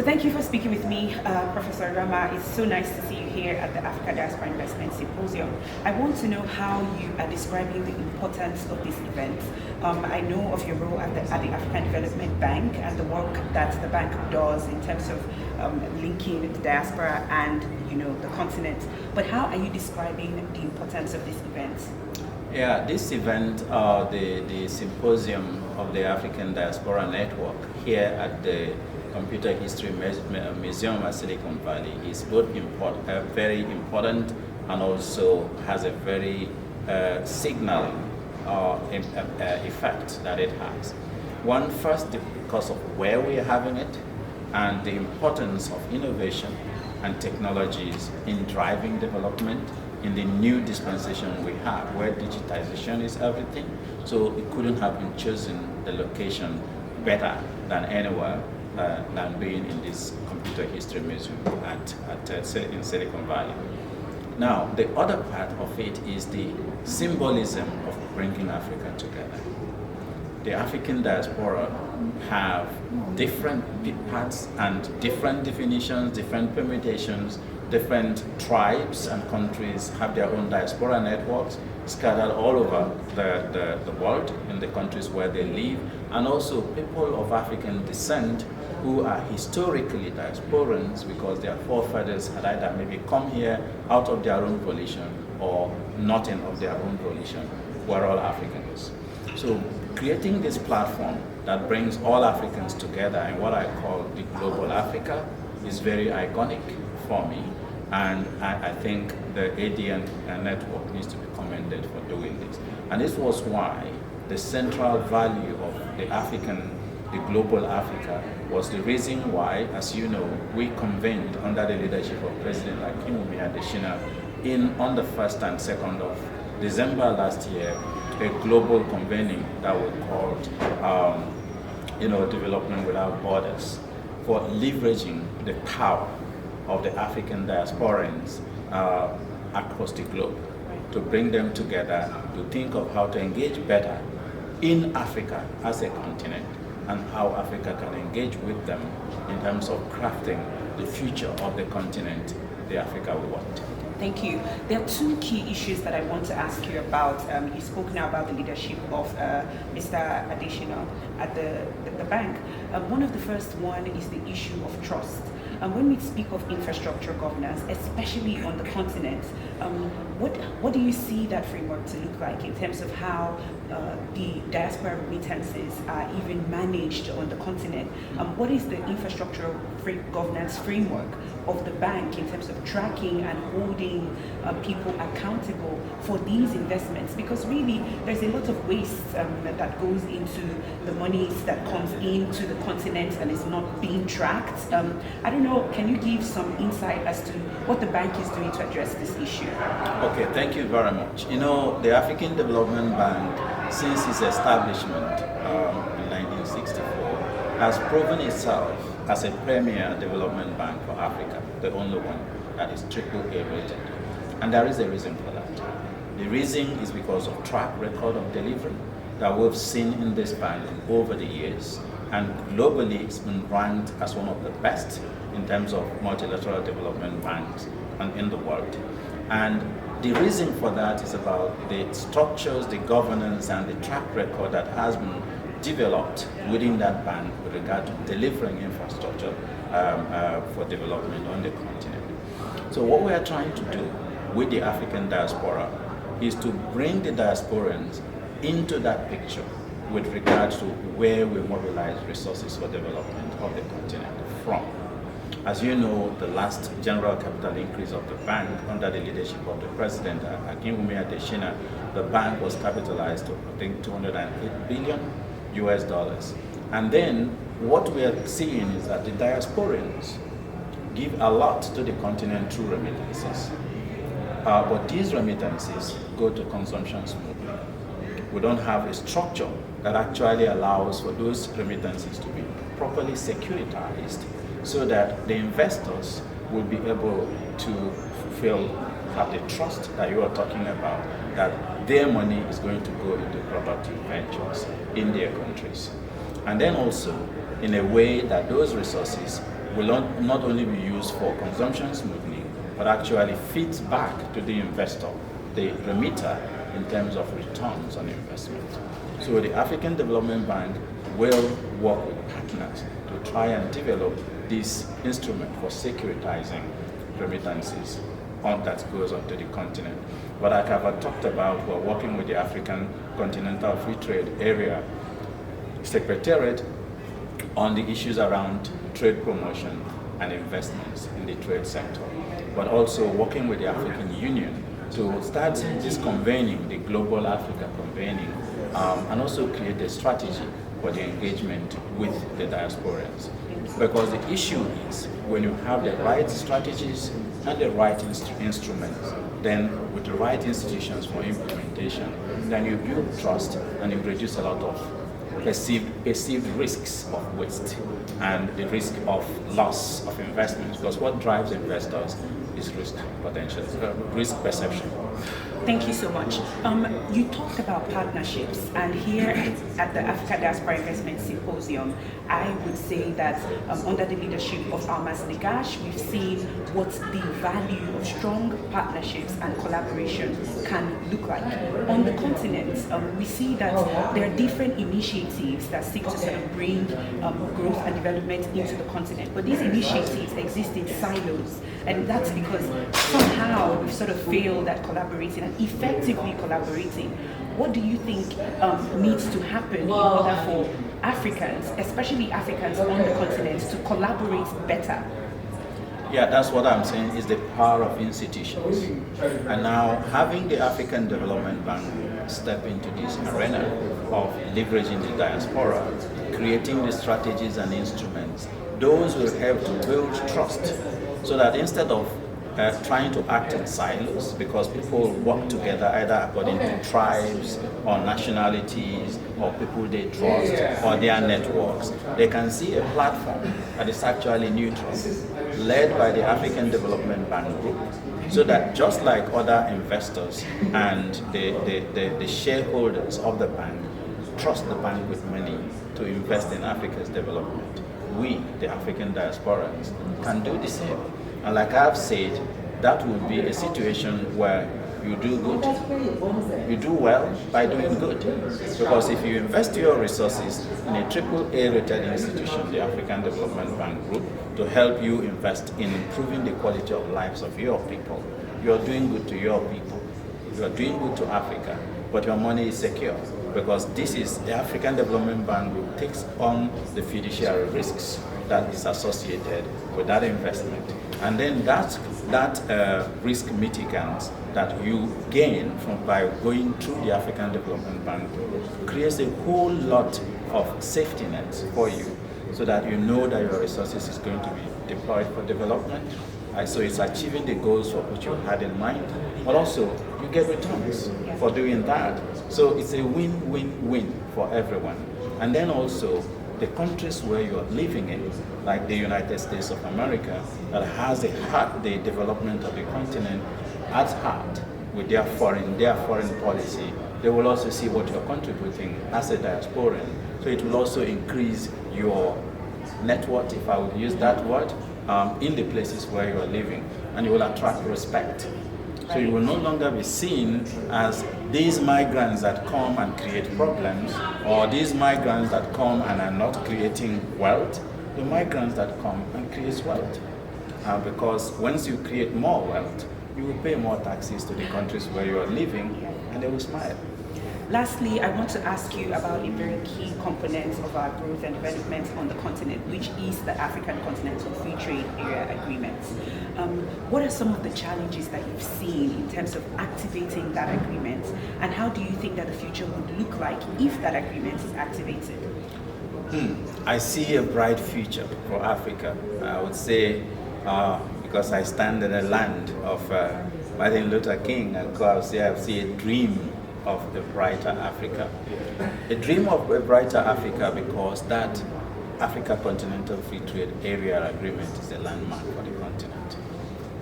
thank you for speaking with me, Professor Urama. It's so nice to see you here at the Africa Diaspora Investment Symposium. I want to know how you are describing the importance of this event. I know of your role at the African Development Bank and the work that the bank does in terms of linking the diaspora and the continent. But how are you describing the importance of this event? Yeah, this event, the Symposium of the African Diaspora Network here at the Computer History Museum at Silicon Valley is both very important and also has a very signaling effect that it has. One, first, because of where we are having it and the importance of innovation and technologies in driving development in the new dispensation we have, where digitization is everything. So it couldn't have been chosen the location better than anywhere than being in this Computer History Museum in Silicon Valley. Now, the other part of it is the symbolism of bringing Africa together. The African diaspora have different parts and different definitions, different permutations. Different tribes and countries have their own diaspora networks scattered all over the world in the countries where they live, and also people of African descent who are historically diasporans because their forefathers had either maybe come here out of their own volition or not of their own volition. We're all Africans. So creating this platform that brings all Africans together in what I call the global Africa is very iconic for me, and I think the ADN network needs to be commended for doing this. And this was why the central value of the global Africa was the reason why, as you know, we convened under the leadership of President Akinwumi Adesina on the 1st and 2nd of December last year, a global convening that we called Development Without Borders, for leveraging the power of the African diasporans across the globe, to bring them together, to think of how to engage better in Africa as a continent and how Africa can engage with them in terms of crafting the future of the continent, the Africa we want. Thank you. There are two key issues that I want to ask you about. You spoke now about the leadership of Mr. Adesina at the bank. One of the first one is the issue of trust. When we speak of infrastructure governance, especially on the continent, what do you see that framework to look like in terms of how the diaspora remittances are even managed on the continent? What is the infrastructure governance framework of the bank in terms of tracking and holding people accountable for these investments? Because really, there's a lot of waste that goes into the monies that comes into the continent and is not being tracked. I don't know, can you give some insight as to what the bank is doing to address this issue? Okay, thank you very much. The African Development Bank, since its establishment in 1964, has proven itself as a premier development bank for Africa, the only one that is AAA rated. And there is a reason for that. The reason is because of track record of delivery that we've seen in this bank over the years. And globally, it's been ranked as one of the best in terms of multilateral development banks and in the world. And the reason for that is about the structures, the governance, and the track record that has been developed within that bank with regard to delivering infrastructure for development on the continent. So what we are trying to do with the African diaspora is to bring the diasporans into that picture with regard to where we mobilize resources for development of the continent from. As you know, the last general capital increase of the bank under the leadership of the President Akinwumi Adesina, the bank was capitalized to, I think, $208 billion US dollars. And then what we are seeing is that the diasporans give a lot to the continent through remittances. But these remittances go to consumption smoothly. We don't have a structure that actually allows for those remittances to be properly securitized so that the investors will be able to have the trust that you are talking about, that their money is going to go into productive ventures in their countries. And then also in a way that those resources will not only be used for consumption smoothing, but actually feeds back to the investor, the remitter, in terms of returns on investment. So the African Development Bank will work with partners to try and develop this instrument for securitizing remittances that goes onto the continent. But like I've talked about, we're working with the African Continental Free Trade Area Secretariat on the issues around trade promotion and investments in the trade sector, but also working with the African Union to start this convening, the Global Africa Convening, and also create a strategy for the engagement with the diasporans. Because the issue is, when you have the right strategies and the right instruments, then with the right institutions for implementation, then you build trust and you reduce a lot of perceived risks of waste and the risk of loss of investments. Because what drives investors is risk potential, risk perception. Thank you so much. You talked about partnerships, and here at the Africa Diaspora Investment Symposium, I would say that under the leadership of Almas Negash, we've seen what the value of strong partnerships and collaboration can look like. On the continent, we see that there are different initiatives that seek to sort of bring growth and development into the continent, but these initiatives exist in silos, and that's because somehow we've sort of failed at collaborating and effectively collaborating. What do you think needs to happen in order for Africans, especially Africans on the continent, to collaborate better? Yeah, that's what I'm saying, is the power of institutions. And now having the African Development Bank step into this arena of leveraging the diaspora, creating the strategies and instruments, those will help to build trust, so that instead of trying to act in silos, because people work together either according to tribes or nationalities or people they trust or their networks, they can see a platform that is actually neutral, led by the African Development Bank Group, so that just like other investors and the shareholders of the bank trust the bank with money to invest in Africa's development, we, the African diasporans, can do the same. And like I've said, that will be a situation where you do good, you do well by doing good. Because if you invest your resources in a AAA rated institution, the African Development Bank Group, to help you invest in improving the quality of lives of your people, you are doing good to your people, you are doing good to Africa, but your money is secure. Because this is the African Development Bank Group takes on the fiduciary risks that is associated with that investment. And then that risk mitigants that you gain from by going through the African Development Bank creates a whole lot of safety nets for you, so that you know that your resources is going to be deployed for development. So it's achieving the goals for which you had in mind, but also you get returns for doing that. So it's a win-win-win for everyone. And then also the countries where you are living in, like the United States of America, that has the development of the continent at heart with their foreign policy, they will also see what you're contributing as a diasporan. So it will also increase your net worth, if I would use that word, in the places where you are living, and you will attract respect. So you will no longer be seen as these migrants that come and create problems, or these migrants that come and are not creating wealth, the migrants that come and create wealth. Because once you create more wealth, you will pay more taxes to the countries where you are living, and they will smile. Lastly, I want to ask you about a very key component of our growth and development on the continent, which is the African Continental Free Trade Area Agreement. What are some of the challenges that you've seen in terms of activating that agreement, and how do you think that the future would look like if that agreement is activated? I see a bright future for Africa. I would say, because I stand in the land of Martin Luther King, I see a dream of a brighter Africa. A dream of a brighter Africa, because that Africa Continental Free Trade Area Agreement is a landmark for the continent.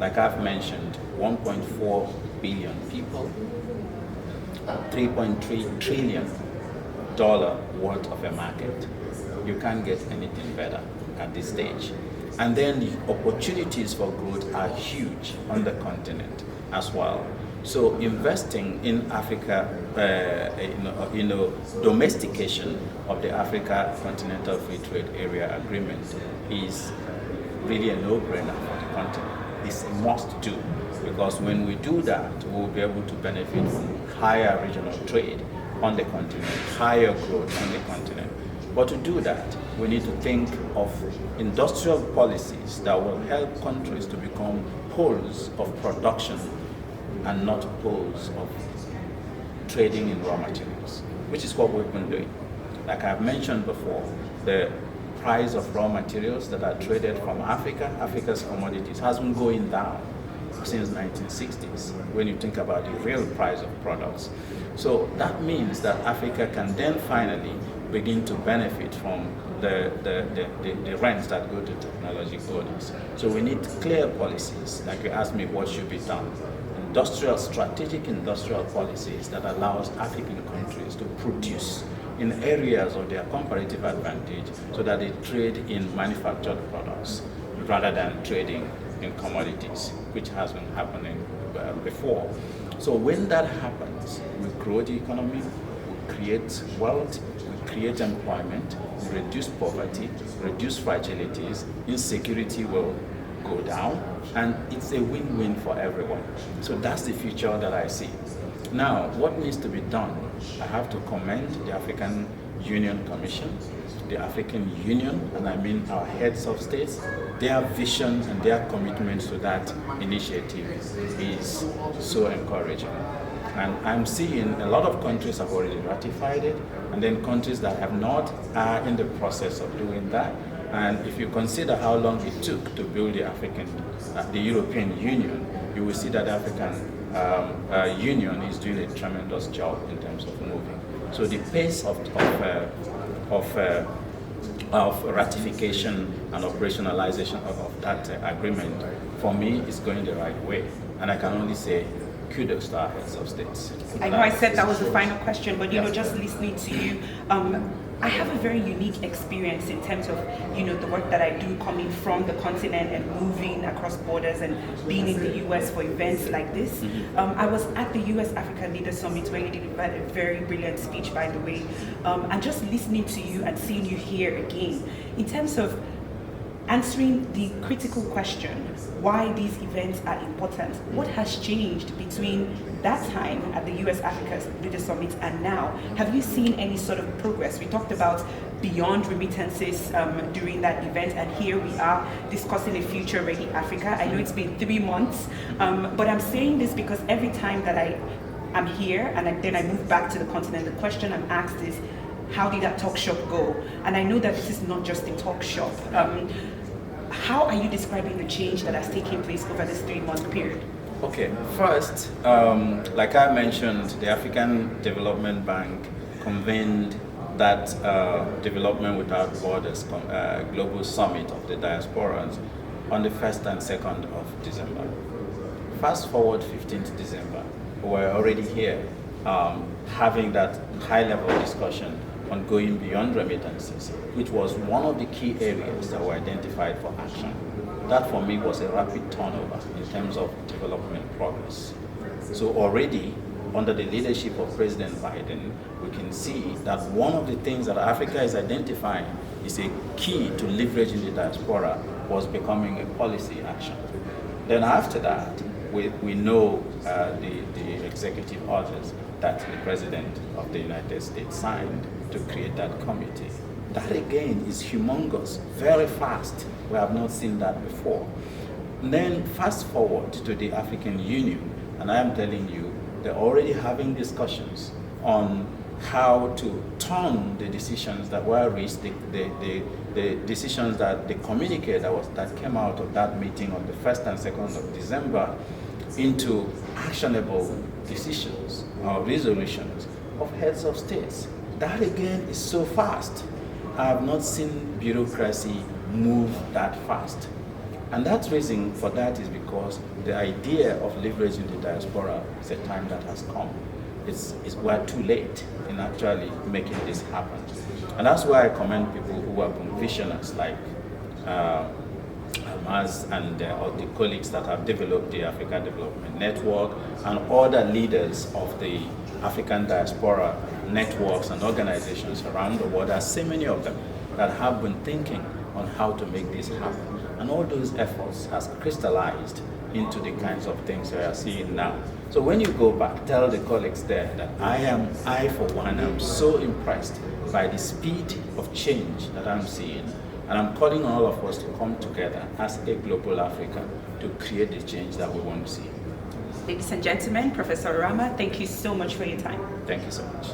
Like I've mentioned, 1.4 billion people, $3.3 trillion worth of a market. You can't get anything better at this stage. And then the opportunities for growth are huge on the continent as well. So investing in Africa, domestication of the Africa Continental Free Trade Area Agreement is really a no-brainer for the continent. It's a must-do, because when we do that, we'll be able to benefit from higher regional trade on the continent, higher growth on the continent. But to do that, we need to think of industrial policies that will help countries to become poles of production and not poles of trading in raw materials, which is what we've been doing. Like I've mentioned before, the price of raw materials that are traded from Africa, Africa's commodities, has been going down since 1960s, when you think about the real price of products. So that means that Africa can then finally begin to benefit from the rents that go to technology owners. So we need clear policies, like you asked me what should be done. Strategic industrial policies that allows African countries to produce in areas of their comparative advantage, so that they trade in manufactured products rather than trading in commodities, which has been happening before. So when that happens, we grow the economy, we create wealth, we create employment, we reduce poverty, reduce fragilities, insecurity will go down, and it's a win-win for everyone. So that's the future that I see. Now, what needs to be done? I have to commend the African Union Commission, the African Union, and I mean our heads of states. Their vision and their commitment to that initiative is so encouraging. And I'm seeing a lot of countries have already ratified it, and then countries that have not are in the process of doing that. And if you consider how long it took to build the European Union, you will see that the African Union is doing a tremendous job in terms of moving. So the pace of ratification and operationalization of that agreement, for me, is going the right way. And I can only say kudos to our heads of states. I know I said that was the final question, but just listening to you, I have a very unique experience in terms of the work that I do coming from the continent and moving across borders and being in the US for events like this. I was at the US Africa Leaders Summit, where you did a very brilliant speech, by the way, and just listening to you and seeing you here again in terms of answering the critical question, why these events are important. What has changed between that time at the US Africa Leaders Summit and now? Have you seen any sort of progress? We talked about beyond remittances during that event, and here we are discussing a future-ready Africa. I know it's been 3 months, but I'm saying this because every time that I'm here and then I move back to the continent, the question I'm asked is, how did that talk shop go? And I know that this is not just a talk shop. How are you describing the change that has taken place over this 3-month period? Okay, first, like I mentioned, the African Development Bank convened that Development Without Borders Global Summit of the Diasporas on the 1st and 2nd of December. Fast forward 15th December, we're already here having that high-level discussion on going beyond remittances, which was one of the key areas that were identified for action. That for me was a rapid turnover in terms of development progress. So already, under the leadership of President Biden, we can see that one of the things that Africa is identifying is a key to leveraging the diaspora was becoming a policy action. Then after that, we know the executive orders that the President of the United States signed to create that committee. That again is humongous, very fast. We have not seen that before. And then fast forward to the African Union, and I am telling you, they're already having discussions on how to turn the decisions that were reached, the decisions that the communique that came out of that meeting on the 1st and 2nd of December into actionable decisions or resolutions of heads of states. That again is so fast. I have not seen bureaucracy move that fast. And that reason for that is because the idea of leveraging the diaspora is a time that has come. We're too late in actually making this happen. And that's why I commend people who have been visionaries like and the colleagues that have developed the African Development Network and other leaders of the African diaspora networks and organizations around the world. There are so many of them that have been thinking on how to make this happen. And all those efforts has crystallized into the kinds of things we are seeing now. So when you go back, tell the colleagues there that I for one, am so impressed by the speed of change that I'm seeing. And I'm calling on all of us to come together as a global Africa to create the change that we want to see. Ladies and gentlemen, Professor Urama, thank you so much for your time. Thank you so much.